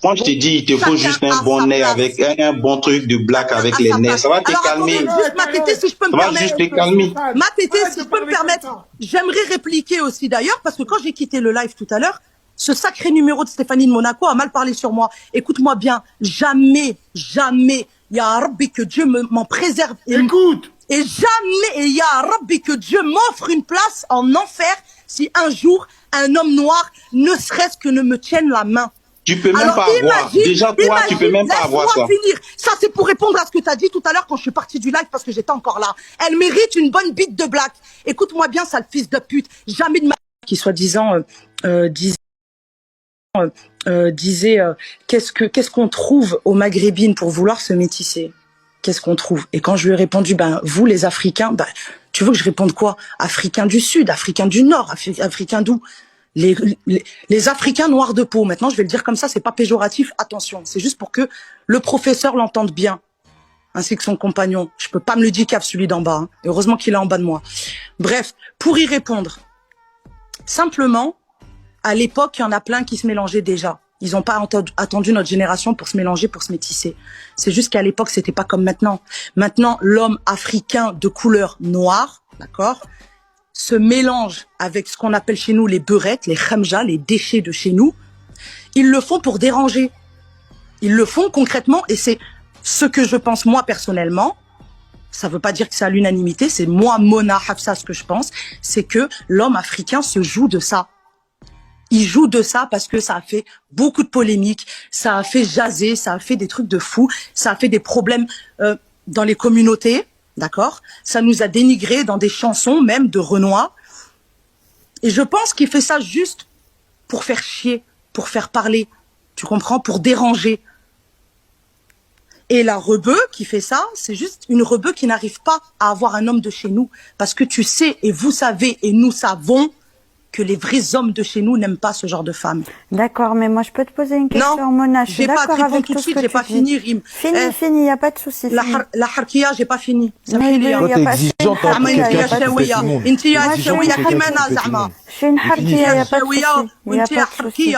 Moi, je te dis, il te faut juste un bon nez avec un bon truc de black avec les nez. Ça va te calmer. Alors, juste ma tétée, si je peux me Ça va permettre. juste te calmer. Ma tétée, si je peux me permettre. J'aimerais répliquer aussi d'ailleurs, parce que quand j'ai quitté le live tout à l'heure, ce sacré numéro de Stéphanie de Monaco a mal parlé sur moi. Écoute-moi bien, jamais, ya Rabbi, que Dieu m'en préserve. Écoute. Et jamais, ya Rabbi, que Dieu m'offre une place en enfer si un jour un homme noir ne serait-ce que ne me tienne la main. Tu peux même pas avoir. Déjà, toi, tu peux même pas avoir ça. Finir. Ça, c'est pour répondre à ce que tu as dit tout à l'heure quand je suis partie du live parce que j'étais encore là. Elle mérite une bonne bite de black. Écoute-moi bien, sale fils de pute. Jamais de ma... Qui soi-disant disait qu'est-ce qu'on trouve aux maghrébines pour vouloir se métisser? Qu'est-ce qu'on trouve? Et quand je lui ai répondu, ben vous les Africains, ben tu veux que je réponde quoi? Africains du Sud, Africains du Nord, Africains d'où? Les Africains noirs de peau. Maintenant, je vais le dire comme ça, c'est pas péjoratif. Attention, c'est juste pour que le professeur l'entende bien, ainsi que son compagnon. Je peux pas me le dire qu'à celui d'en bas. Hein. Heureusement qu'il est en bas de moi. Bref, pour y répondre, simplement, à l'époque, il y en a plein qui se mélangeaient déjà. Ils n'ont pas attendu notre génération pour se mélanger, pour se métisser. C'est juste qu'à l'époque, c'était pas comme maintenant. Maintenant, l'homme africain de couleur noire, d'accord, se mélange avec ce qu'on appelle chez nous les beurettes, les khamja, les déchets de chez nous. Ils le font pour déranger. Ils le font concrètement et c'est ce que je pense moi personnellement. Ça veut pas dire que c'est à l'unanimité, c'est moi, Mona Hafsa, ce que je pense, c'est que l'homme africain se joue de ça. Il joue de ça parce que ça a fait beaucoup de polémiques, ça a fait jaser, ça a fait des trucs de fou, ça a fait des problèmes dans les communautés. D'accord? Ça nous a dénigré dans des chansons, même de Renoir. Et je pense qu'il fait ça juste pour faire chier, pour faire parler. Tu comprends? Pour déranger. Et la rebeu qui fait ça, c'est juste une rebeu qui n'arrive pas à avoir un homme de chez nous. Parce que tu sais, et vous savez, et nous savons, que les vrais hommes de chez nous n'aiment pas ce genre de femmes. D'accord, mais moi je peux te poser une question, Mona. Je suis d'accord avec tout ce que tu dis. Fini, Rim. Fini, il n'y a pas de souci. La harkia, j'ai pas fini. Ça fait Toi, t'es exigeante pour quelqu'un qui fait tout le monde. Je suis une harkia, il n'y a pas de souci. Il n'y a pas de souci.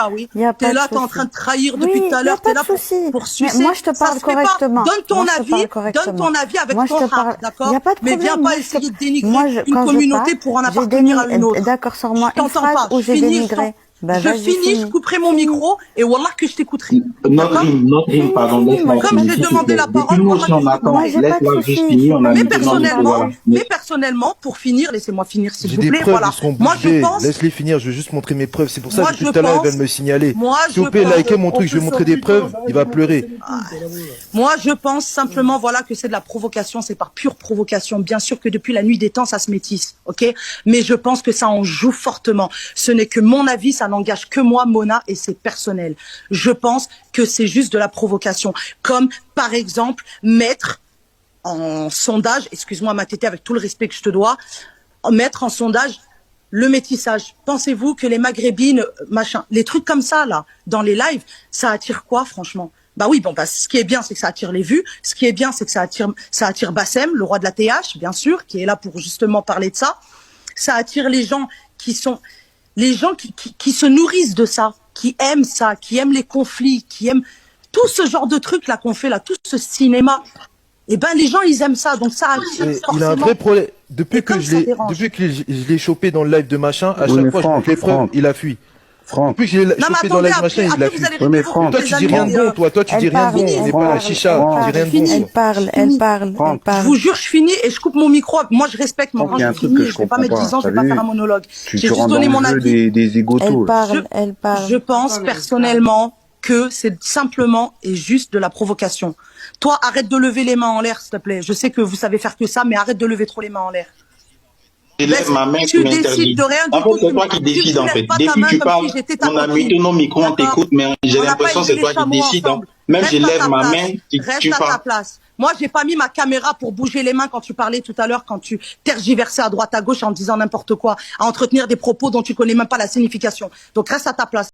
T'es là, t'es en train de trahir depuis tout à l'heure. T'es là pour sucer. Moi je te parle correctement. Donne ton avis avec ton heart, d'accord? Mais viens pas essayer de dénigrer une communauté pour en appartenir à une autre. D'accord, sors-moi une phrase où j'ai dénigré. Bah, je finis, je couperai mon micro et wallah que je t'écouterai. Notre rime, pardon, laisse-moi. Comme j'ai demandé la parole, mais personnellement, pour finir, laissez-moi finir s'il vous plaît. Voilà. Moi je pense. Laisse-les finir, je veux juste montrer mes preuves. C'est pour ça que depuis tout à l'heure, ils veulent me signaler. S'il vous plaît, likez mon truc, je vais montrer des preuves, il va pleurer. Moi, je pense simplement, voilà, que c'est de la provocation, c'est par pure provocation. Bien sûr que depuis la nuit des temps, ça se métisse, ok? Mais je pense que ça en joue fortement. Ce n'est que mon avis, ça n'engage que moi, Mona, et c'est personnel. Je pense que c'est juste de la provocation. Comme, par exemple, mettre en sondage, excuse-moi ma tétée avec tout le respect que je te dois, mettre en sondage le métissage. Pensez-vous que les maghrébines, machin, les trucs comme ça, là, dans les lives, ça attire quoi, franchement? Bah oui, bon, bah, ce qui est bien, c'est que ça attire les vues. Ce qui est bien, c'est que ça attire Bassem, le roi de la TH, bien sûr, qui est là pour justement parler de ça. Ça attire les gens qui sont, les gens qui se nourrissent de ça, qui aiment ça, qui aiment les conflits, qui aiment tout ce genre de trucs là qu'on fait là, tout ce cinéma. Et ben les gens ils aiment ça, donc ça attire forcément. Il a un vrai problème. Depuis que je l'ai chopé dans le live de machin, à chaque fois je montre les preuves, il a fui. Franck. Depuis que je l'ai chopé dans le live machin, il a fui. Mais Franck, toi tu dis rien de bon, toi tu dis rien de bon, on n'est pas la chicha, tu dis rien de bon. Elle parle. Je vous jure, je finis et je coupe mon micro. Moi, je respecte mon rang, je finis. Je vais pas mettre 10 ans, je vais pas faire un monologue. J'ai juste donné mon avis. Elle parle. Je pense personnellement que c'est simplement et juste de la provocation. Toi, arrête de lever les mains en l'air, s'il te plaît. Je sais que vous savez faire que ça, mais arrête de lever trop les mains en l'air. Je lève ma main, tu m'interdis. En fait, c'est toi qui décides, en fait. Depuis que tu parles, on a muté nos micros, on t'écoute, mais j'ai l'impression que c'est toi qui décides. Même je lève ma main, tu parles. Reste à ta place. Moi, j'ai pas mis ma caméra pour bouger les mains quand tu parlais tout à l'heure, quand tu tergiversais à droite à gauche en disant n'importe quoi, à entretenir des propos dont tu connais même pas la signification. Donc, reste à ta place.